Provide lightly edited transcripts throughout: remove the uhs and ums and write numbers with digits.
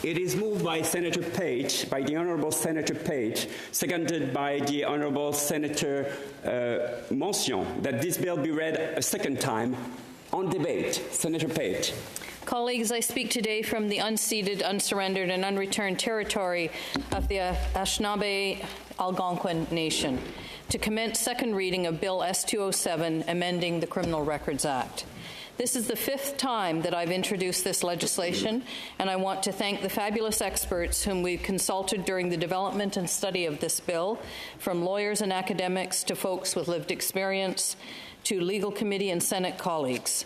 It is moved by Senator Page, by the Honourable Senator Page, seconded by the Honourable Senator Mention, that this bill be read a second time on debate. Senator Page. Colleagues, I speak today from the unceded, unsurrendered, and unreturned territory of the Anishinaabe Algonquin Nation to commence second reading of Bill S-207, amending the Criminal Records Act. This is the fifth time that I've introduced this legislation, and I want to thank the fabulous experts whom we've consulted during the development and study of this bill, from lawyers and academics to folks with lived experience to legal committee and Senate colleagues.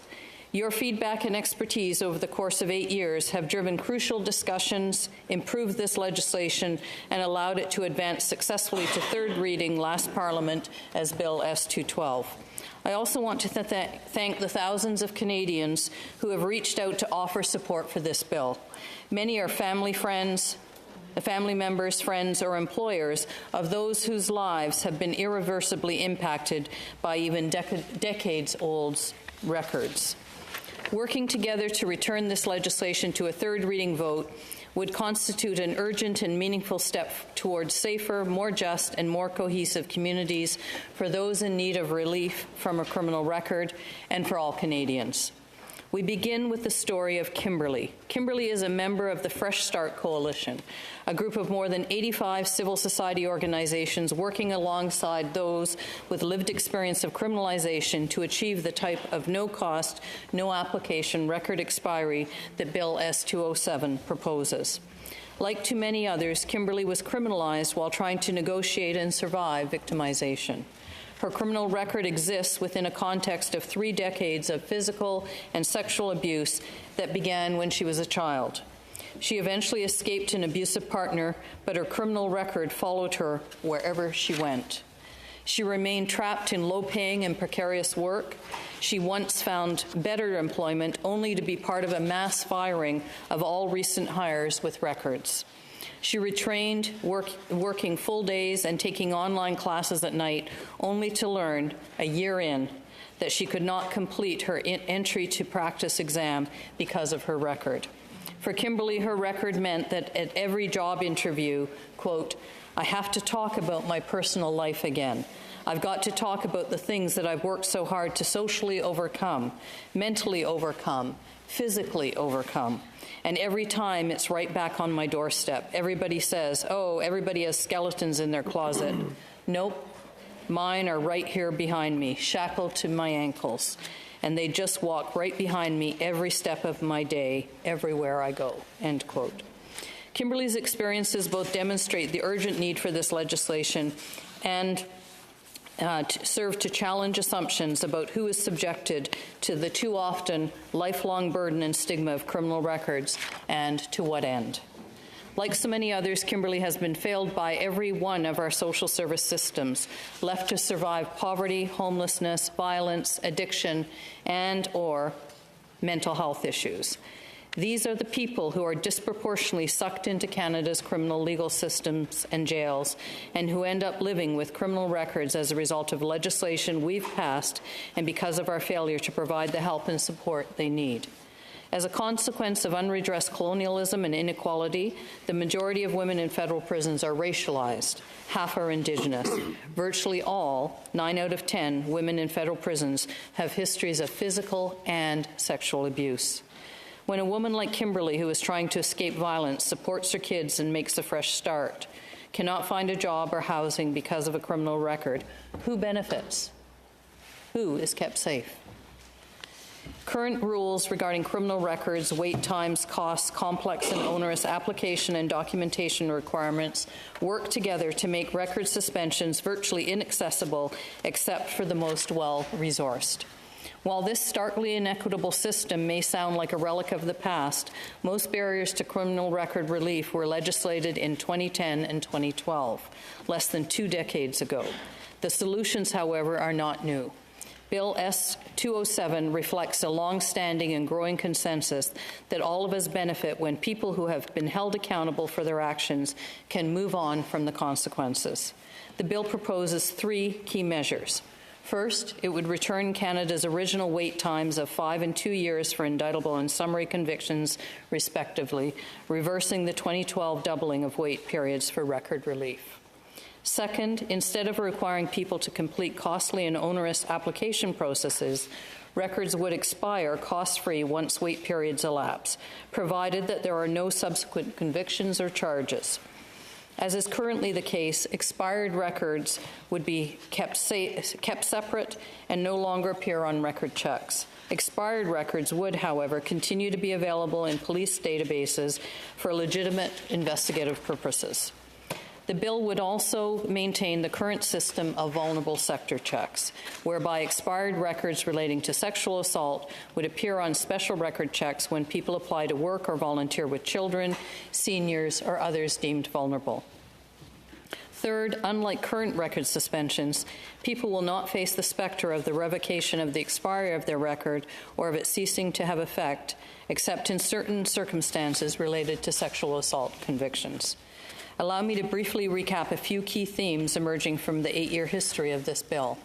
Your feedback and expertise over the course of 8 years have driven crucial discussions, improved this legislation, and allowed it to advance successfully to third reading last Parliament as Bill S-212. I also want to thank the thousands of Canadians who have reached out to offer support for this bill. Many are family members, friends, or employers of those whose lives have been irreversibly impacted by even decades-old records. Working together to return this legislation to a third reading vote would constitute an urgent and meaningful step towards safer, more just, and more cohesive communities for those in need of relief from a criminal record and for all Canadians. We begin with the story of Kimberly. Kimberly is a member of the Fresh Start Coalition, a group of more than 85 civil society organizations working alongside those with lived experience of criminalization to achieve the type of no-cost, no-application record expiry that Bill S-207 proposes. Like too many others, Kimberly was criminalized while trying to negotiate and survive victimization. Her criminal record exists within a context of 3 decades of physical and sexual abuse that began when she was a child. She eventually escaped an abusive partner, but her criminal record followed her wherever she went. She remained trapped in low-paying and precarious work. She once found better employment, only to be part of a mass firing of all recent hires with records. She retrained, working full days and taking online classes at night, only to learn, a year in, that she could not complete her entry to practice exam because of her record. For Kimberly, her record meant that at every job interview, quote, "I have to talk about my personal life again. I've got to talk about the things that I've worked so hard to socially overcome, mentally overcome, physically overcome. And every time it's right back on my doorstep. Everybody says, oh, everybody has skeletons in their closet. Nope, mine are right here behind me, shackled to my ankles. And they just walk right behind me every step of my day, everywhere I go," end quote. Kimberly's experiences both demonstrate the urgent need for this legislation and serve to challenge assumptions about who is subjected to the too often lifelong burden and stigma of criminal records and to what end. Like so many others, Kimberly has been failed by every one of our social service systems, left to survive poverty, homelessness, violence, addiction, and/or mental health issues. These are the people who are disproportionately sucked into Canada's criminal legal systems and jails, and who end up living with criminal records as a result of legislation we've passed and because of our failure to provide the help and support they need. As a consequence of unredressed colonialism and inequality, the majority of women in federal prisons are racialized. Half are Indigenous. Virtually all, 9 out of 10, women in federal prisons have histories of physical and sexual abuse. When a woman like Kimberly, who is trying to escape violence, supports her kids and makes a fresh start, cannot find a job or housing because of a criminal record, who benefits? Who is kept safe? Current rules regarding criminal records, wait times, costs, complex and onerous application and documentation requirements work together to make record suspensions virtually inaccessible except for the most well-resourced. While this starkly inequitable system may sound like a relic of the past, most barriers to criminal record relief were legislated in 2010 and 2012, less than 2 decades ago. The solutions, however, are not new. Bill S-207 reflects a long-standing and growing consensus that all of us benefit when people who have been held accountable for their actions can move on from the consequences. The bill proposes 3 key measures. First, it would return Canada's original wait times of 5 and 2 years for indictable and summary convictions, respectively, reversing the 2012 doubling of wait periods for record relief. Second, instead of requiring people to complete costly and onerous application processes, records would expire cost-free once wait periods elapse, provided that there are no subsequent convictions or charges. As is currently the case, expired records would be kept separate and no longer appear on record checks. Expired records would, however, continue to be available in police databases for legitimate investigative purposes. The bill would also maintain the current system of vulnerable sector checks, whereby expired records relating to sexual assault would appear on special record checks when people apply to work or volunteer with children, seniors, or others deemed vulnerable. Third, unlike current record suspensions, people will not face the specter of the revocation of the expiry of their record or of it ceasing to have effect, except in certain circumstances related to sexual assault convictions. Allow me to briefly recap a few key themes emerging from the 8-year history of this bill.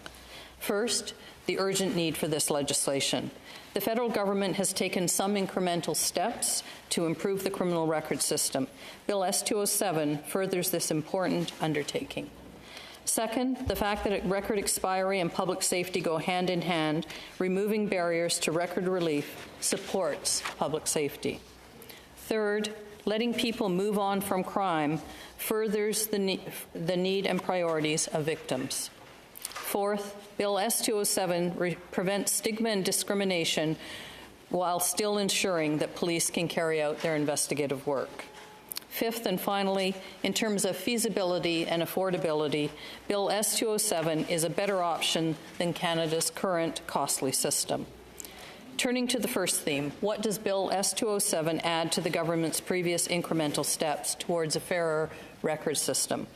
First, the urgent need for this legislation. The federal government has taken some incremental steps to improve the criminal record system. Bill S-207 furthers this important undertaking. Second, the fact that record expiry and public safety go hand in hand, removing barriers to record relief, supports public safety. Third, letting people move on from crime furthers the need and priorities of victims. Fourth, Bill S-207 prevents stigma and discrimination while still ensuring that police can carry out their investigative work. Fifth and finally, in terms of feasibility and affordability, Bill S-207 is a better option than Canada's current costly system. Turning to the first theme, what does Bill S-207 add to the government's previous incremental steps towards a fairer record system?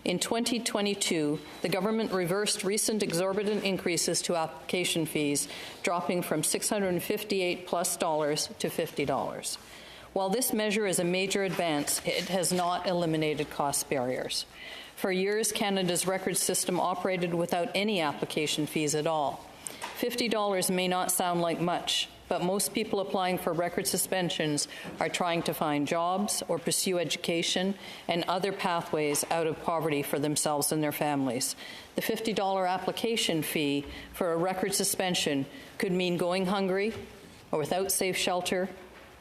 In 2022, the government reversed recent exorbitant increases to application fees, dropping from $658+ to $50. While this measure is a major advance, it has not eliminated cost barriers. For years, Canada's record system operated without any application fees at all. $50 may not sound like much, but most people applying for record suspensions are trying to find jobs or pursue education and other pathways out of poverty for themselves and their families. The $50 application fee for a record suspension could mean going hungry or without safe shelter,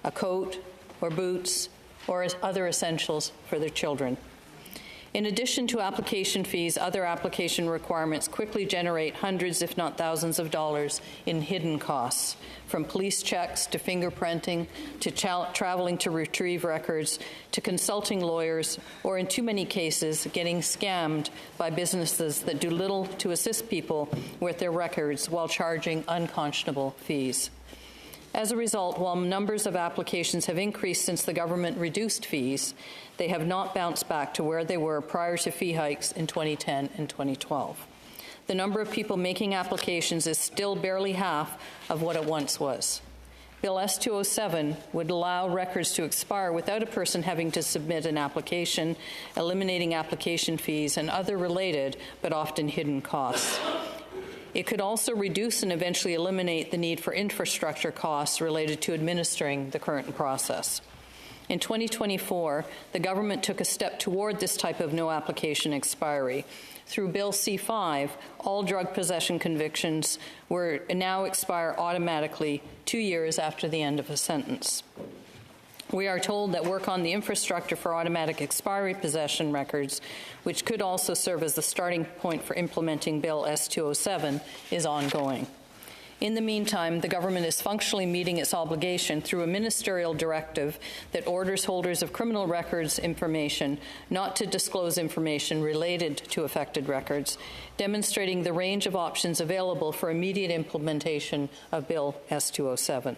a coat or boots, or other essentials for their children. In addition to application fees, other application requirements quickly generate hundreds, if not thousands, of dollars in hidden costs, from police checks to fingerprinting to traveling to retrieve records to consulting lawyers, or in too many cases, getting scammed by businesses that do little to assist people with their records while charging unconscionable fees. As a result, while numbers of applications have increased since the government reduced fees, they have not bounced back to where they were prior to fee hikes in 2010 and 2012. The number of people making applications is still barely half of what it once was. Bill S-207 would allow records to expire without a person having to submit an application, eliminating application fees and other related but often hidden costs. It could also reduce and eventually eliminate the need for infrastructure costs related to administering the current process. In 2024, the government took a step toward this type of no application expiry. Through Bill C-5, all drug possession convictions now expire automatically 2 years after the end of a sentence. We are told that work on the infrastructure for automatic expiry possession records, which could also serve as the starting point for implementing Bill S-207, is ongoing. In the meantime, the government is functionally meeting its obligation through a ministerial directive that orders holders of criminal records information not to disclose information related to affected records, demonstrating the range of options available for immediate implementation of Bill S-207.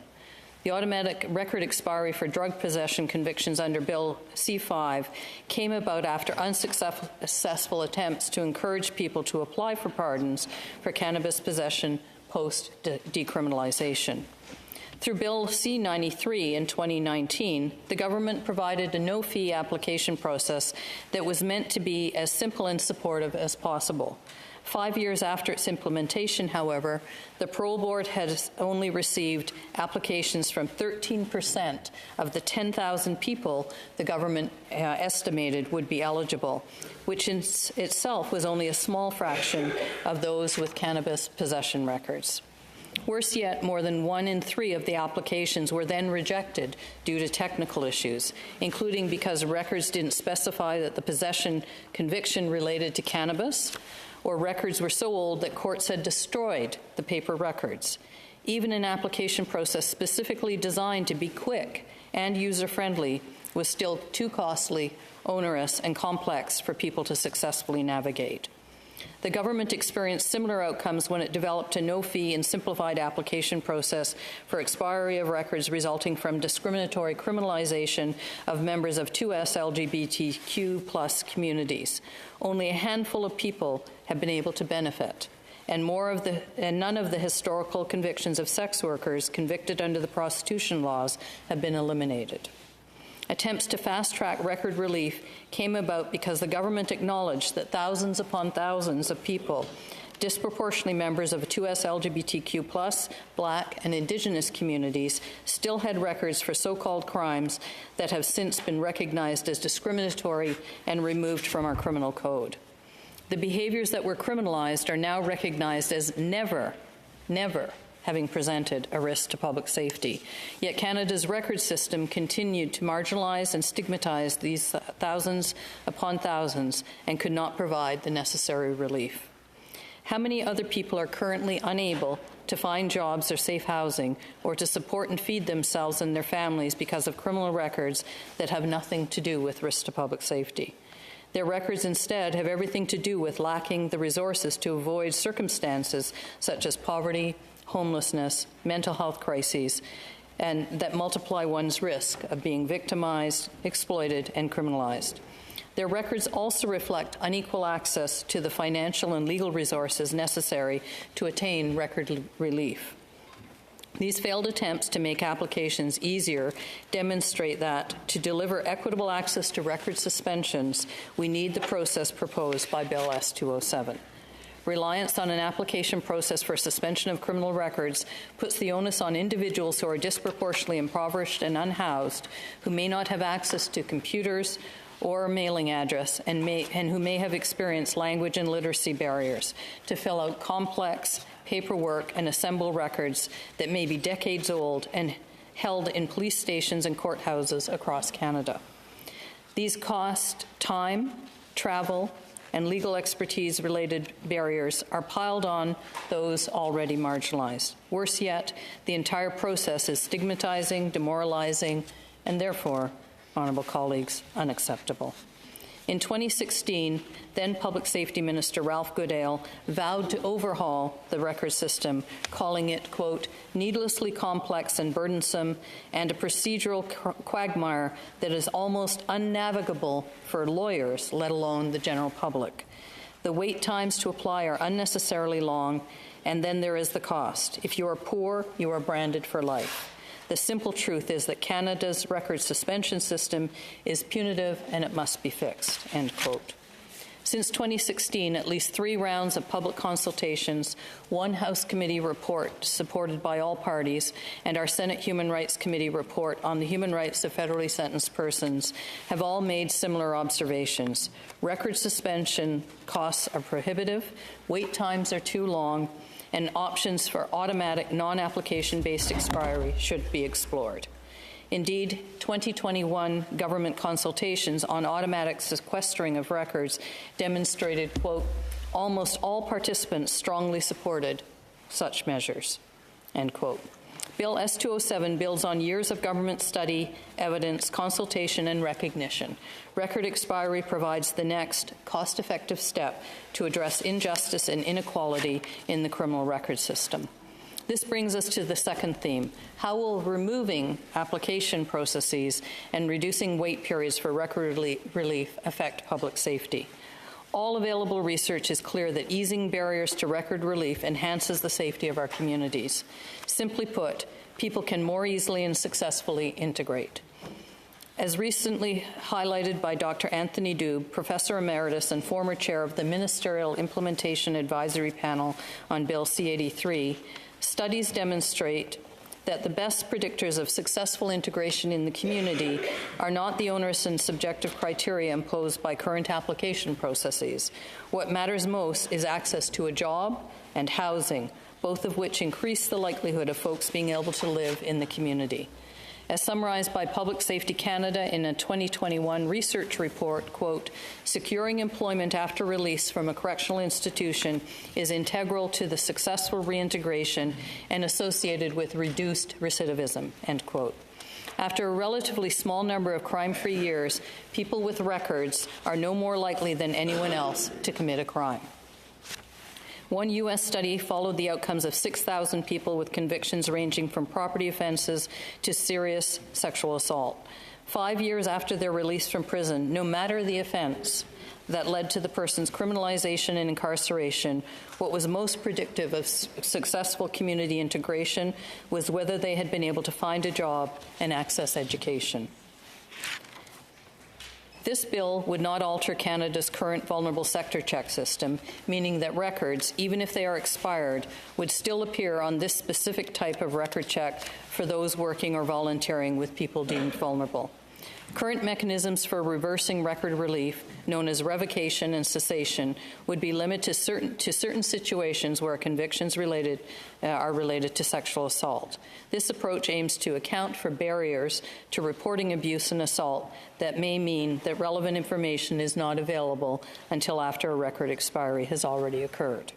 The automatic record expiry for drug possession convictions under Bill C-5 came about after unsuccessful attempts to encourage people to apply for pardons for cannabis possession post-decriminalization. Through Bill C-93 in 2019, the government provided a no-fee application process that was meant to be as simple and supportive as possible. 5 years after its implementation, however, the Parole Board has only received applications from 13% of the 10,000 people the government estimated would be eligible, which in itself was only a small fraction of those with cannabis possession records. Worse yet, more than 1 in 3 of the applications were then rejected due to technical issues, including because records didn't specify that the possession conviction related to cannabis, or records were so old that courts had destroyed the paper records. Even an application process specifically designed to be quick and user-friendly was still too costly, onerous, and complex for people to successfully navigate. The government experienced similar outcomes when it developed a no-fee and simplified application process for expiry of records resulting from discriminatory criminalization of members of 2S LGBTQ+ communities. Only a handful of people have been able to benefit, and none of the historical convictions of sex workers convicted under the prostitution laws have been eliminated. Attempts to fast-track record relief came about because the government acknowledged that thousands upon thousands of people, disproportionately members of 2S LGBTQ+, Black, and Indigenous communities, still had records for so-called crimes that have since been recognized as discriminatory and removed from our criminal code. The behaviors that were criminalized are now recognized as never having presented a risk to public safety. Yet Canada's record system continued to marginalize and stigmatize these thousands upon thousands and could not provide the necessary relief. How many other people are currently unable to find jobs or safe housing or to support and feed themselves and their families because of criminal records that have nothing to do with risk to public safety? Their records instead have everything to do with lacking the resources to avoid circumstances such as poverty, homelessness, mental health crises, and that multiply one's risk of being victimized, exploited, and criminalized. Their records also reflect unequal access to the financial and legal resources necessary to attain record relief. These failed attempts to make applications easier demonstrate that to deliver equitable access to record suspensions, we need the process proposed by Bill S-207. Reliance on an application process for suspension of criminal records puts the onus on individuals who are disproportionately impoverished and unhoused, who may not have access to computers or a mailing address, and who may have experienced language and literacy barriers, to fill out complex paperwork and assemble records that may be decades old and held in police stations and courthouses across Canada. These cost time, travel, and legal expertise-related barriers are piled on those already marginalized. Worse yet, the entire process is stigmatizing, demoralizing, and therefore, honorable colleagues, unacceptable. In 2016, then Public Safety Minister Ralph Goodale vowed to overhaul the record system, calling it, quote, needlessly complex and burdensome and a procedural quagmire that is almost unnavigable for lawyers, let alone the general public. The wait times to apply are unnecessarily long, and then there is the cost. If you are poor, you are branded for life. The simple truth is that Canada's record suspension system is punitive and it must be fixed, end quote. Since 2016, at least 3 rounds of public consultations, 1 House Committee report supported by all parties, and our Senate Human Rights Committee report on the human rights of federally sentenced persons have all made similar observations. Record suspension costs are prohibitive, wait times are too long, and options for automatic non-application-based expiry should be explored. Indeed, 2021 government consultations on automatic sequestering of records demonstrated, quote, almost all participants strongly supported such measures, end quote. Bill S-207 builds on years of government study, evidence, consultation, and recognition. Record expiry provides the next cost-effective step to address injustice and inequality in the criminal record system. This brings us to the second theme. How will removing application processes and reducing wait periods for record relief affect public safety? All available research is clear that easing barriers to record relief enhances the safety of our communities. Simply put, people can more easily and successfully integrate. As recently highlighted by Dr. Anthony Dube, Professor Emeritus and former chair of the Ministerial Implementation Advisory Panel on Bill C-83, studies demonstrate that the best predictors of successful integration in the community are not the onerous and subjective criteria imposed by current application processes. What matters most is access to a job and housing, both of which increase the likelihood of folks being able to live in the community. As summarized by Public Safety Canada in a 2021 research report, quote, securing employment after release from a correctional institution is integral to the successful reintegration and associated with reduced recidivism, end quote. After a relatively small number of crime-free years, people with records are no more likely than anyone else to commit a crime. One U.S. study followed the outcomes of 6,000 people with convictions ranging from property offenses to serious sexual assault. 5 years after their release from prison, no matter the offense that led to the person's criminalization and incarceration, what was most predictive of successful community integration was whether they had been able to find a job and access education. This bill would not alter Canada's current vulnerable sector check system, meaning that records, even if they are expired, would still appear on this specific type of record check for those working or volunteering with people deemed vulnerable. Current mechanisms for reversing record relief, known as revocation and cessation, would be limited to certain situations where convictions are related to sexual assault. This approach aims to account for barriers to reporting abuse and assault that may mean that relevant information is not available until after a record expiry has already occurred.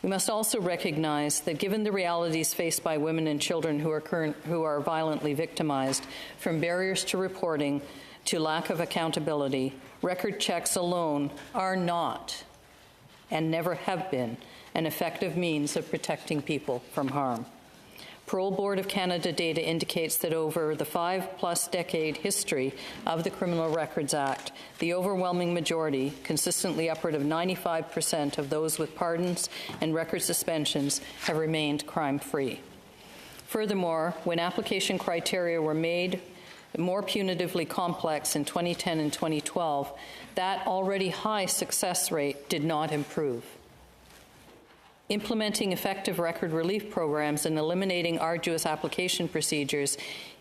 We must also recognize that given the realities faced by women and children who are violently victimized, from barriers to reporting to lack of accountability, record checks alone are not, and never have been, an effective means of protecting people from harm. Parole Board of Canada data indicates that over the 5+ decade history of the Criminal Records Act, the overwhelming majority, consistently upward of 95% of those with pardons and record suspensions, have remained crime-free. Furthermore, when application criteria were made more punitively complex in 2010 and 2012, that already high success rate did not improve. Implementing effective record relief programs and eliminating arduous application procedures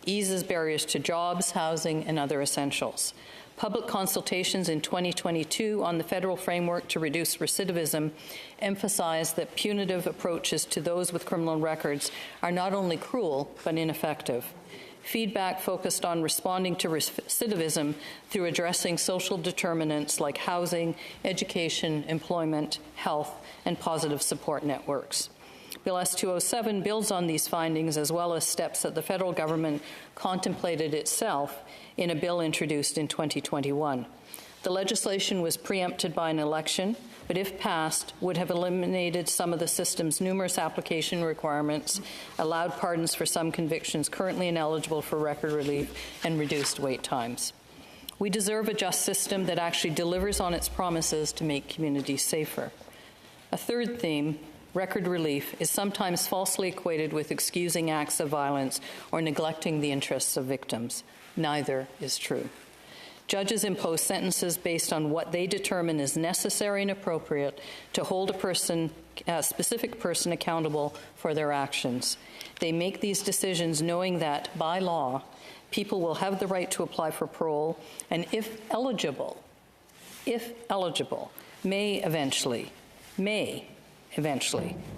eases barriers to jobs, housing, and other essentials. Public consultations in 2022 on the federal framework to reduce recidivism emphasized that punitive approaches to those with criminal records are not only cruel, but ineffective. Feedback focused on responding to recidivism through addressing social determinants like housing, education, employment, health, and positive support networks. Bill S-207 builds on these findings as well as steps that the federal government contemplated itself in a bill introduced in 2021. The legislation was preempted by an election, but if passed, would have eliminated some of the system's numerous application requirements, allowed pardons for some convictions currently ineligible for record relief, and reduced wait times. We deserve a just system that actually delivers on its promises to make communities safer. A third theme, record relief, is sometimes falsely equated with excusing acts of violence or neglecting the interests of victims. Neither is true. Judges impose sentences based on what they determine is necessary and appropriate to hold a specific person accountable for their actions. They make these decisions knowing that, by law, people will have the right to apply for parole and, if eligible, may eventually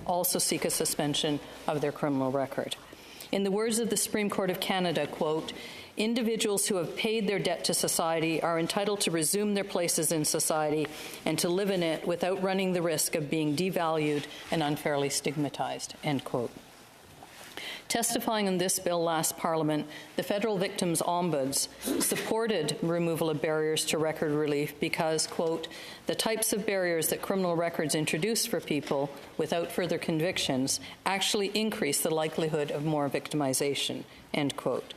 also seek a suspension of their criminal record. In the words of the Supreme Court of Canada, quote, individuals who have paid their debt to society are entitled to resume their places in society and to live in it without running the risk of being devalued and unfairly stigmatized, end quote. Testifying on this bill last Parliament, the Federal Victims Ombuds supported removal of barriers to record relief because, quote, the types of barriers that criminal records introduce for people without further convictions actually increase the likelihood of more victimization, end quote.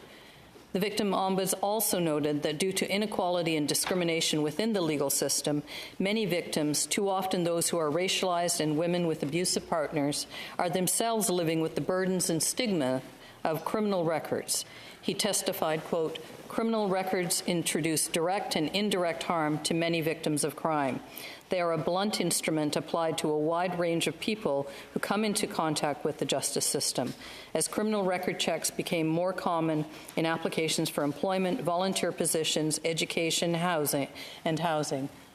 The Victim Ombuds also noted that due to inequality and discrimination within the legal system, many victims, too often those who are racialized and women with abusive partners, are themselves living with the burdens and stigma of criminal records. He testified, quote, "Criminal records introduce direct and indirect harm to many victims of crime. They are a blunt instrument applied to a wide range of people who come into contact with the justice system. As criminal record checks became more common in applications for employment, volunteer positions, education, housing,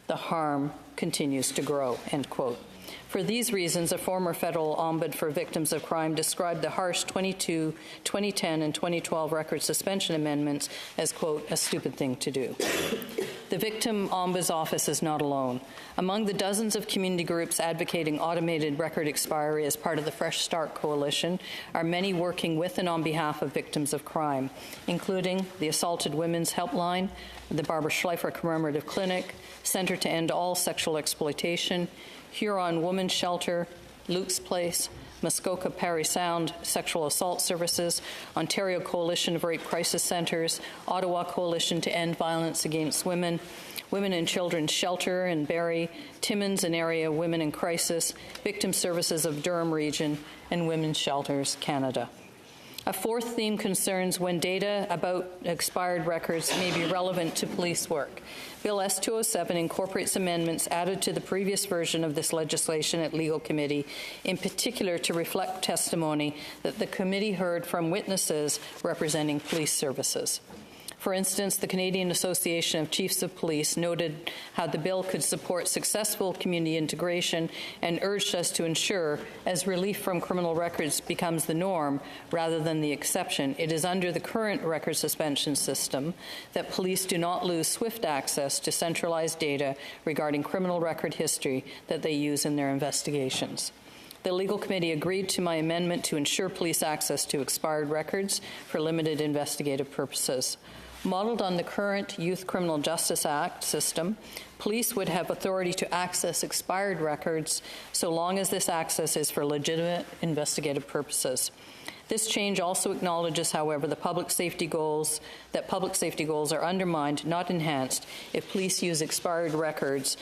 the harm continues to grow," end quote. For these reasons, a former federal ombudsman for victims of crime described the harsh 2010, and 2012 record suspension amendments as, quote, "a stupid thing to do." The Victim Ombuds Office is not alone. Among the dozens of community groups advocating automated record expiry as part of the Fresh Start Coalition are many working with and on behalf of victims of crime, including the Assaulted Women's Helpline, the Barbara Schleifer Commemorative Clinic, Center to End All Sexual Exploitation, Huron Women's Shelter, Luke's Place, Muskoka Parry Sound Sexual Assault Services, Ontario Coalition of Rape Crisis Centres, Ottawa Coalition to End Violence Against Women, Women and Children's Shelter in Barrie, Timmins and Area Women in Crisis, Victim Services of Durham Region, and Women's Shelters Canada. A fourth theme concerns when data about expired records may be relevant to police work. Bill S-207 incorporates amendments added to the previous version of this legislation at Legal Committee, in particular to reflect testimony that the committee heard from witnesses representing police services. For instance, the Canadian Association of Chiefs of Police noted how the bill could support successful community integration and urged us to ensure, as relief from criminal records becomes the norm rather than the exception, it is under the current record suspension system that police do not lose swift access to centralized data regarding criminal record history that they use in their investigations. The Legal Committee agreed to my amendment to ensure police access to expired records for limited investigative purposes. Modeled on the current Youth Criminal Justice Act system, police would have authority to access expired records so long as this access is for legitimate investigative purposes. This change also acknowledges, however, that public safety goals are undermined, not enhanced, if police use expired records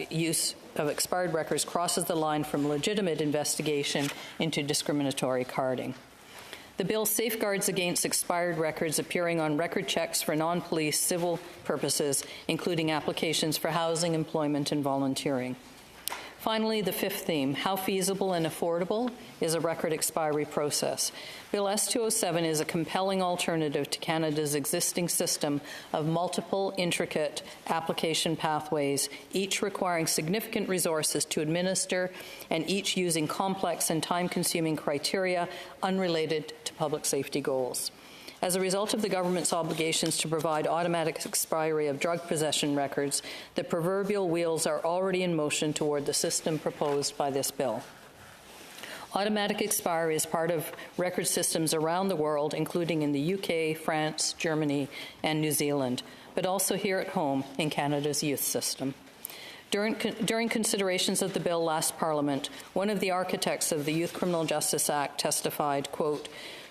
use of expired records crosses the line from legitimate investigation into discriminatory carding. The bill safeguards against expired records appearing on record checks for non-police civil purposes, including applications for housing, employment, and volunteering. Finally, the fifth theme, how feasible and affordable is a record expiry process? Bill S-207 is a compelling alternative to Canada's existing system of multiple, intricate application pathways, each requiring significant resources to administer and each using complex and time-consuming criteria unrelated to public safety goals. As a result of the government's obligations to provide automatic expiry of drug possession records, the proverbial wheels are already in motion toward the system proposed by this bill. Automatic expiry is part of record systems around the world, including in the UK, France, Germany, and New Zealand, but also here at home in Canada's youth system. During considerations of the bill last Parliament, one of the architects of the Youth Criminal Justice Act testified, quote,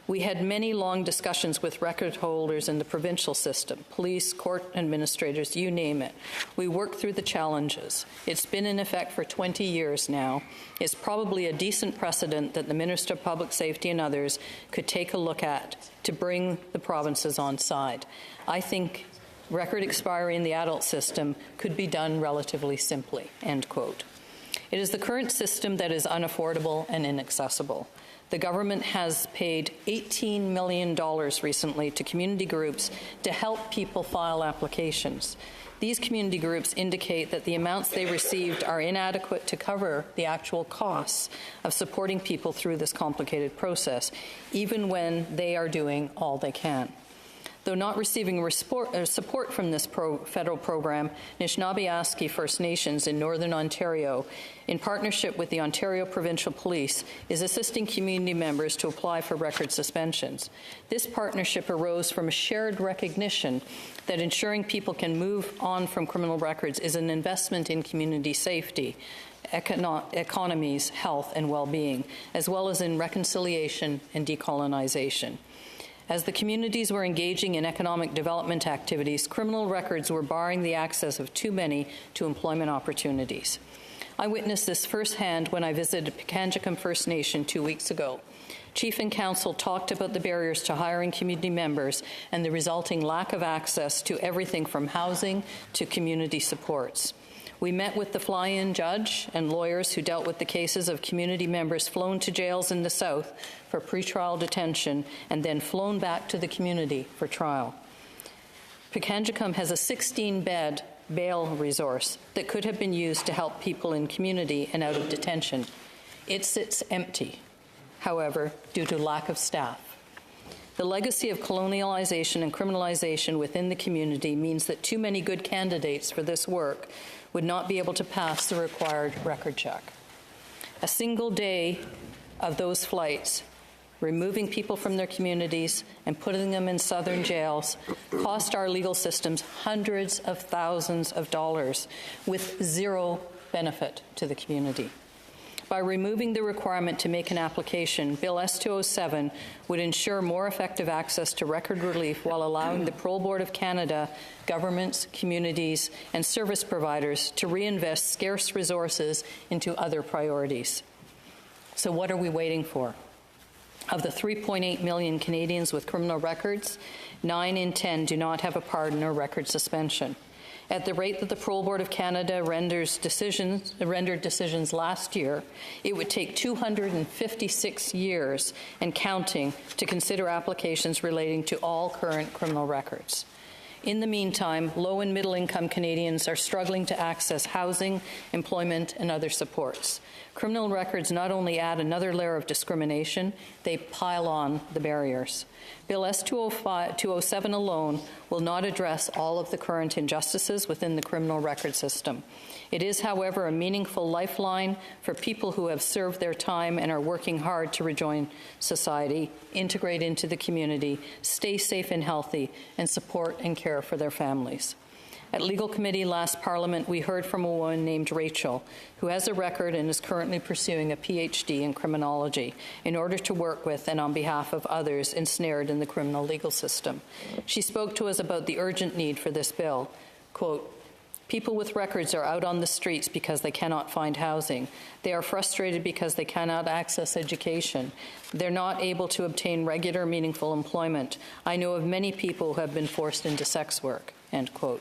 "We had many long discussions with record holders in the provincial system, police, court administrators, you name it. We worked through the challenges. It's been in effect for 20 years now. It's probably a decent precedent that the Minister of Public Safety and others could take a look at to bring the provinces on side. I think record expiry in the adult system could be done relatively simply," end quote. It is the current system that is unaffordable and inaccessible. The government has paid $18 million recently to community groups to help people file applications. These community groups indicate that the amounts they received are inadequate to cover the actual costs of supporting people through this complicated process, even when they are doing all they can. Though not receiving support from this federal program, Anishinaabe First Nations in Northern Ontario, in partnership with the Ontario Provincial Police, is assisting community members to apply for record suspensions. This partnership arose from a shared recognition that ensuring people can move on from criminal records is an investment in community safety, economies, health, and well-being, as well as in reconciliation and decolonization. As the communities were engaging in economic development activities, criminal records were barring the access of too many to employment opportunities. I witnessed this firsthand when I visited Pikangikum First Nation 2 weeks ago. Chief and Council talked about the barriers to hiring community members and the resulting lack of access to everything from housing to community supports. We met with the fly-in judge and lawyers who dealt with the cases of community members flown to jails in the South for pretrial detention and then flown back to the community for trial. Pikangikum has a 16-bed bail resource that could have been used to help people in community and out of detention. It sits empty, however, due to lack of staff. The legacy of colonialization and criminalization within the community means that too many good candidates for this work would not be able to pass the required record check. A single day of those flights, removing people from their communities and putting them in southern jails, cost our legal systems hundreds of thousands of dollars with zero benefit to the community. By removing the requirement to make an application, Bill S-207 would ensure more effective access to record relief while allowing the Parole Board of Canada, governments, communities, and service providers to reinvest scarce resources into other priorities. So what are we waiting for? Of the 3.8 million Canadians with criminal records, 9 in 10 do not have a pardon or record suspension. At the rate that the Parole Board of Canada rendered decisions last year, it would take 256 years and counting to consider applications relating to all current criminal records. In the meantime, low and middle-income Canadians are struggling to access housing, employment, and other supports. Criminal records not only add another layer of discrimination, they pile on the barriers. Bill S-207 alone will not address all of the current injustices within the criminal record system. It is, however, a meaningful lifeline for people who have served their time and are working hard to rejoin society, integrate into the community, stay safe and healthy, and support and care for their families. At Legal Committee last Parliament, we heard from a woman named Rachel, who has a record and is currently pursuing a PhD in criminology in order to work with and on behalf of others ensnared in the criminal legal system. She spoke to us about the urgent need for this bill. Quote, "People with records are out on the streets because they cannot find housing. They are frustrated because they cannot access education. They're not able to obtain regular, meaningful employment. I know of many people who have been forced into sex work." End quote.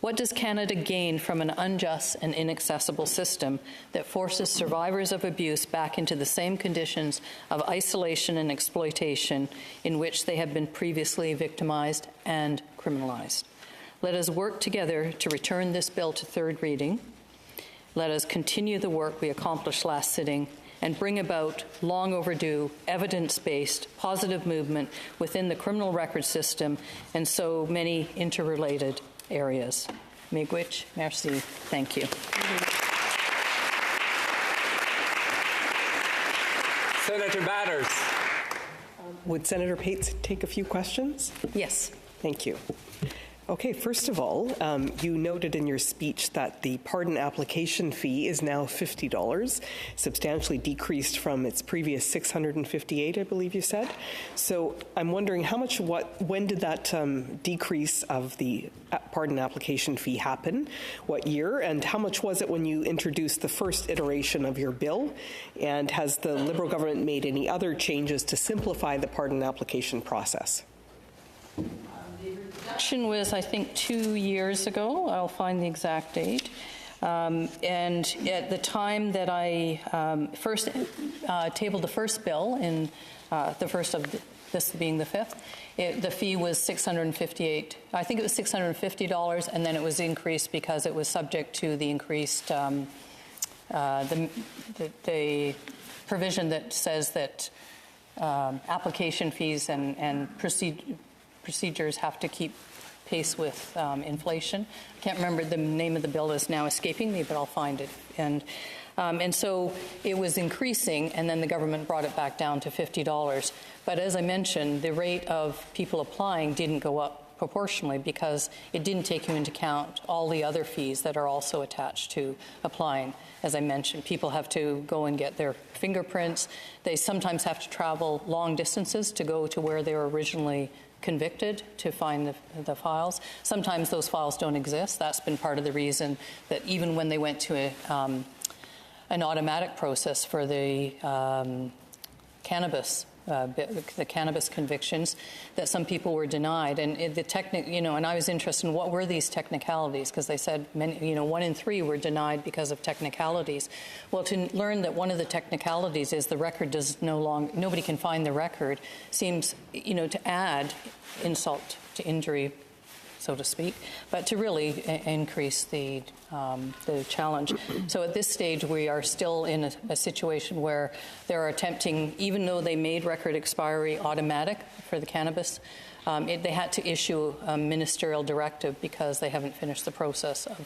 What does Canada gain from an unjust and inaccessible system that forces survivors of abuse back into the same conditions of isolation and exploitation in which they have been previously victimized and criminalized? Let us work together to return this bill to third reading. Let us continue the work we accomplished last sitting and bring about long overdue, evidence-based, positive movement within the criminal record system and so many interrelated areas. Miigwech, merci. Thank you. Senator Batters. Would Senator Pates take a few questions? Yes. Thank you. Okay, first of all, you noted in your speech that the pardon application fee is now $50, substantially decreased from its previous $658, I believe you said. So I'm wondering when did that decrease of the pardon application fee happen? What year? And how much was it when you introduced the first iteration of your bill? And has the Liberal government made any other changes to simplify the pardon application process? Action was, I think, 2 years ago. I'll find the exact date. And at the time that I first tabled the first bill, in the first of this being the fifth, the fee was $658. I think it was $650, and then it was increased because it was subject to the increased the provision that says that application fees and procedures have to keep pace with inflation. I can't remember the name of the bill is now escaping me, but I'll find it. And so it was increasing, and then the government brought it back down to $50. But as I mentioned, the rate of people applying didn't go up proportionally because it didn't take into account all the other fees that are also attached to applying. As I mentioned, people have to go and get their fingerprints. They sometimes have to travel long distances to go to where they were originally convicted to find the files. Sometimes those files don't exist. That's been part of the reason that even when they went to an automatic process for the cannabis. The cannabis convictions that some people were denied, and and I was interested in what were these technicalities, because they said 1 in 3 were denied because of technicalities. Well, to learn that one of the technicalities is the record does nobody can find the record seems to add insult to injury, so to speak, but to really increase the challenge. So at this stage, we are still in a situation where they're attempting, even though they made record expiry automatic for the cannabis, they had to issue a ministerial directive because they haven't finished the process of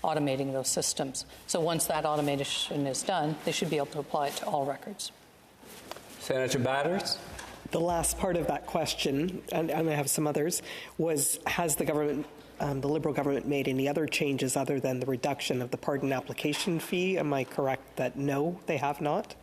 automating those systems. So once that automation is done, they should be able to apply it to all records. Senator Batters? The last part of that question, and I have some others, was has the government, the Liberal government, made any other changes other than the reduction of the pardon application fee? Am I correct that no, they have not?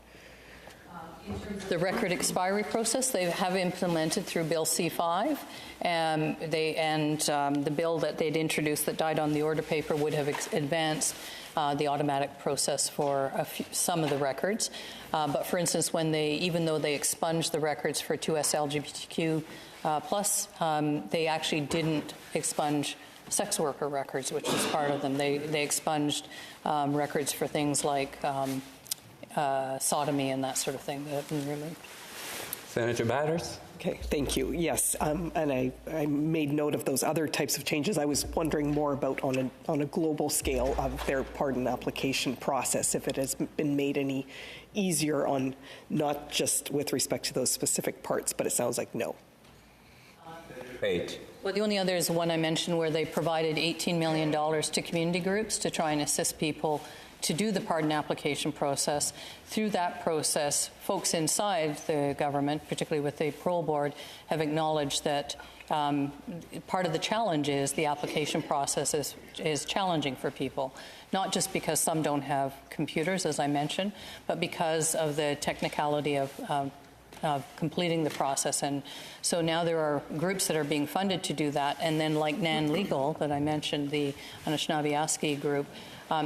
The record expiry process they have implemented through Bill C5, and the bill that they'd introduced that died on the order paper would have advanced the automatic process for some of the records. But for instance, even though they expunged the records for 2S LGBTQ+, they actually didn't expunge sex worker records, which was part of them. They expunged records for things like sodomy and that sort of thing that have been removed. Senator Batters? Okay, thank you. Yes, and I made note of those other types of changes. I was wondering more about on a global scale of their pardon application process, if it has been made any easier on not just with respect to those specific parts, but it sounds like no. Page. Well, the only other is the one I mentioned where they provided $18 million to community groups to try and assist people to do the pardon application process. Through that process, folks inside the government, particularly with the parole board, have acknowledged that part of the challenge is the application process is challenging for people, not just because some don't have computers, as I mentioned, but because of the technicality of completing the process. And so now there are groups that are being funded to do that. And then like NAN Legal that I mentioned, the Anishinaabe group,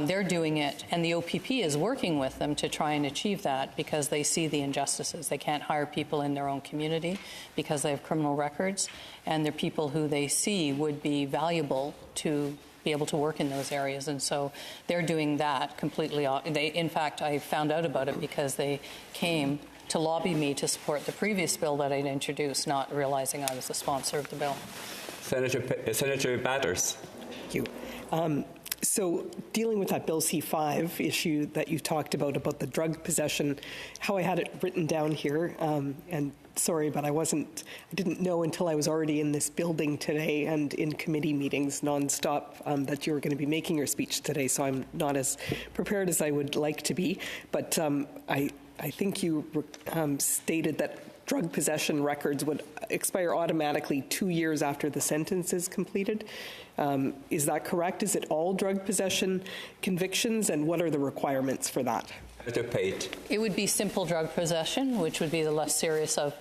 they're doing it, and the OPP is working with them to try and achieve that because they see the injustices. They can't hire people in their own community because they have criminal records, and they're people who they see would be valuable to be able to work in those areas. And so they're doing that completely. In fact, I found out about it because they came to lobby me to support the previous bill that I'd introduced, not realizing I was the sponsor of the bill. Senator Batters. Thank you. So dealing with that Bill C5 issue that you talked about the drug possession, how I had it written down here, and sorry, but I didn't know until I was already in this building today and in committee meetings nonstop that you were going to be making your speech today, so I'm not as prepared as I would like to be. But I think you stated that drug possession records would expire automatically 2 years after the sentence is completed. Is that correct? Is it all drug possession convictions, and what are the requirements for that? Senator Pate. It would be simple drug possession, which would be the less serious of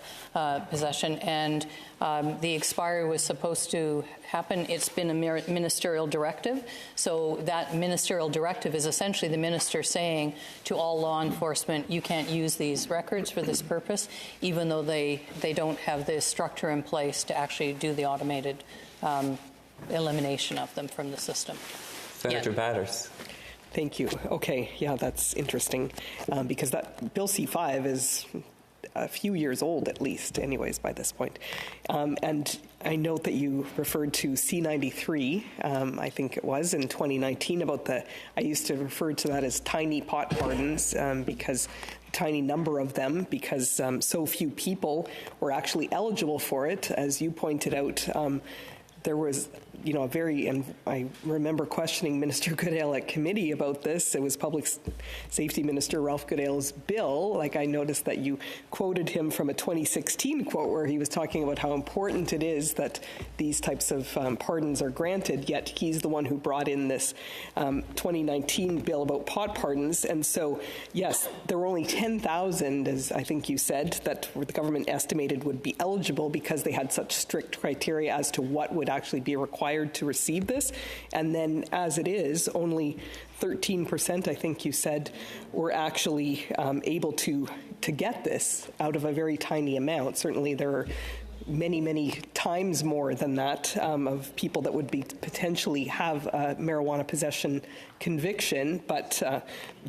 possession, and the expiry was supposed to happen. It's been a ministerial directive, so that ministerial directive is essentially the minister saying to all law enforcement, you can't use these records for this purpose, even though they don't have the structure in place to actually do the automated elimination of them from the system. Senator Batters. Thank you. Okay, yeah, that's interesting because that Bill C5 is a few years old at least anyways by this point. And I note that you referred to C93, I think it was, in 2019 about I used to refer to that as tiny pot pardons because tiny number of them because so few people were actually eligible for it. As you pointed out, there was, and I remember questioning Minister Goodale at committee about this. It was Public Safety Minister Ralph Goodale's bill. Like, I noticed that you quoted him from a 2016 quote where he was talking about how important it is that these types of pardons are granted, yet he's the one who brought in this 2019 bill about pot pardons. And so, yes, there were only 10,000, as I think you said, that the government estimated would be eligible because they had such strict criteria as to what would actually be required required to receive this. And then as it is, only 13%, I think you said, were actually able to get this out of a very tiny amount. Certainly there are many, many times more than that of people that would be potentially have a marijuana possession conviction. But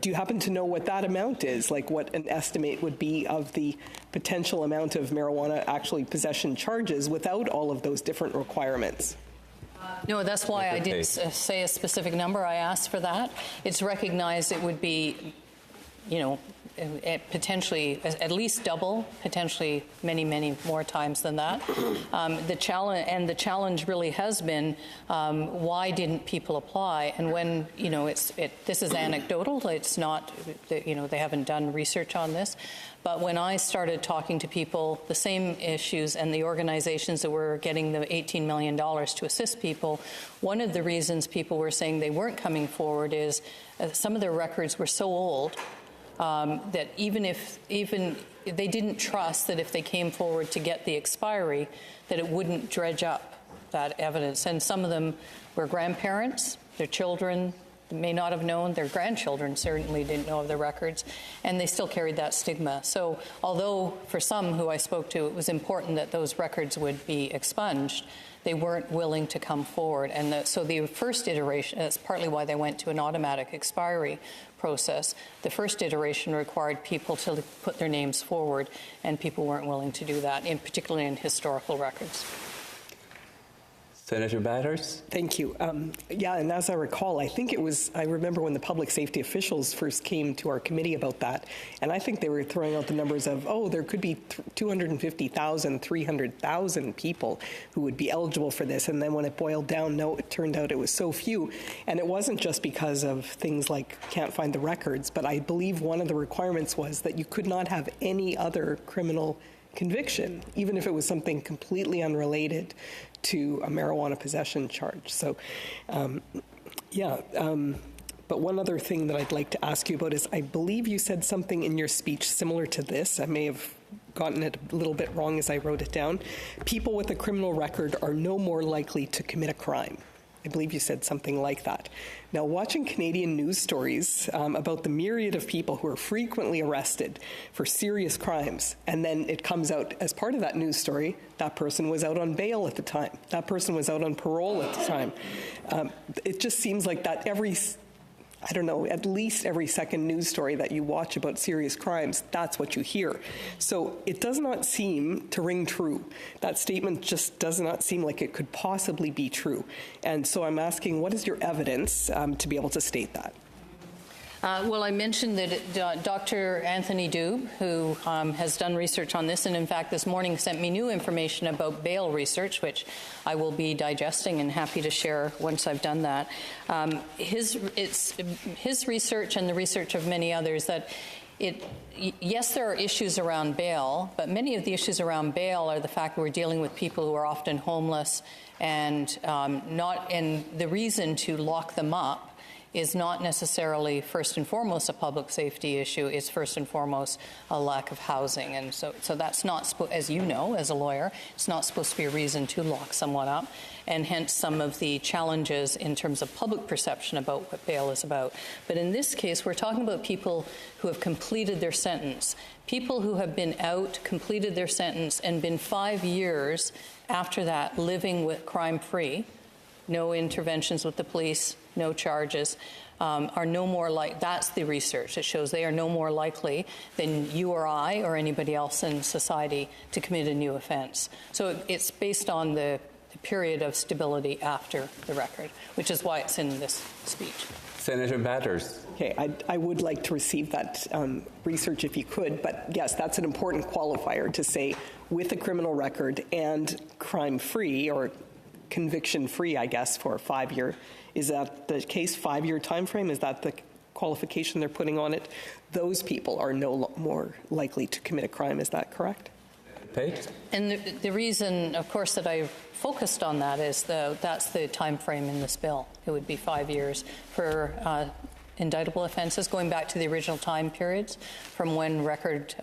do you happen to know what that amount is? Like what an estimate would be of the potential amount of marijuana actually possession charges without all of those different requirements? No, that's why I didn't say a specific number. I asked for that. It's recognized it would be, potentially at least double, potentially many, many more times than that. The challenge really has been why didn't people apply? And when this is anecdotal. It's not they haven't done research on this. But when I started talking to people, the same issues and the organizations that were getting the $18 million to assist people, one of the reasons people were saying they weren't coming forward is some of their records were so old that even they didn't trust that if they came forward to get the expiry, that it wouldn't dredge up that evidence. And some of them were grandparents, their children may not have known, their grandchildren certainly didn't know of the records, and they still carried that stigma. So although for some who I spoke to it was important that those records would be expunged, they weren't willing to come forward. And so the first iteration, that's partly why they went to an automatic expiry process. The first iteration required people to put their names forward, and people weren't willing to do that, particularly in historical records. Senator Batters? Thank you. Yeah, and as I recall, I remember when the public safety officials first came to our committee about that, and I think they were throwing out the numbers of, there could be 250,000, 300,000 people who would be eligible for this. And then when it boiled down, no, it turned out it was so few. And it wasn't just because of things like can't find the records, but I believe one of the requirements was that you could not have any other criminal conviction, even if it was something completely unrelated to a marijuana possession charge. So, but one other thing that I'd like to ask you about is I believe you said something in your speech similar to this. I may have gotten it a little bit wrong as I wrote it down. People with a criminal record are no more likely to commit a crime. I believe you said something like that. Now, watching Canadian news stories about the myriad of people who are frequently arrested for serious crimes, and then it comes out as part of that news story, that person was out on bail at the time. That person was out on parole at the time. It just seems like that at least every second news story that you watch about serious crimes, that's what you hear. So it does not seem to ring true. That statement just does not seem like it could possibly be true. And so I'm asking, what is your evidence to be able to state that? Well, I mentioned that Dr. Anthony Dube, who has done research on this, and in fact this morning sent me new information about bail research, which I will be digesting and happy to share once I've done that. His research and the research of many others that yes, there are issues around bail, but many of the issues around bail are the fact that we're dealing with people who are often homeless and the reason to lock them up is not necessarily first and foremost a public safety issue. It's first and foremost a lack of housing. And so that's not, as you know, as a lawyer, it's not supposed to be a reason to lock someone up, and hence some of the challenges in terms of public perception about what bail is about. But in this case, we're talking about people who have completed their sentence, people who have been out, completed their sentence, and been 5 years after that living with crime-free, no interventions with the police, no charges, are no more that's the research that shows they are no more likely than you or I or anybody else in society to commit a new offense. So it's based on the period of stability after the record, which is why it's in this speech. Senator Batters. Okay, I would like to receive that research if you could, but yes, that's an important qualifier to say with a criminal record and crime-free or conviction-free, I guess, for a 5-year. Is that the case, 5-year time frame? Is that the qualification they're putting on it? Those people are no more likely to commit a crime. Is that correct? Paige? And the reason, of course, that I focused on that is that's the time frame in this bill. It would be 5 years for indictable offenses, going back to the original time periods from when record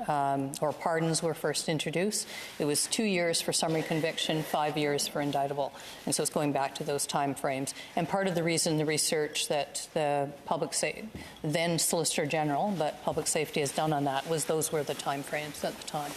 or pardons were first introduced. It was 2 years for summary conviction, 5 years for indictable. And so it's going back to those time frames. And part of the reason the research that the then Solicitor General, but Public Safety has done on that was those were the time frames at the time.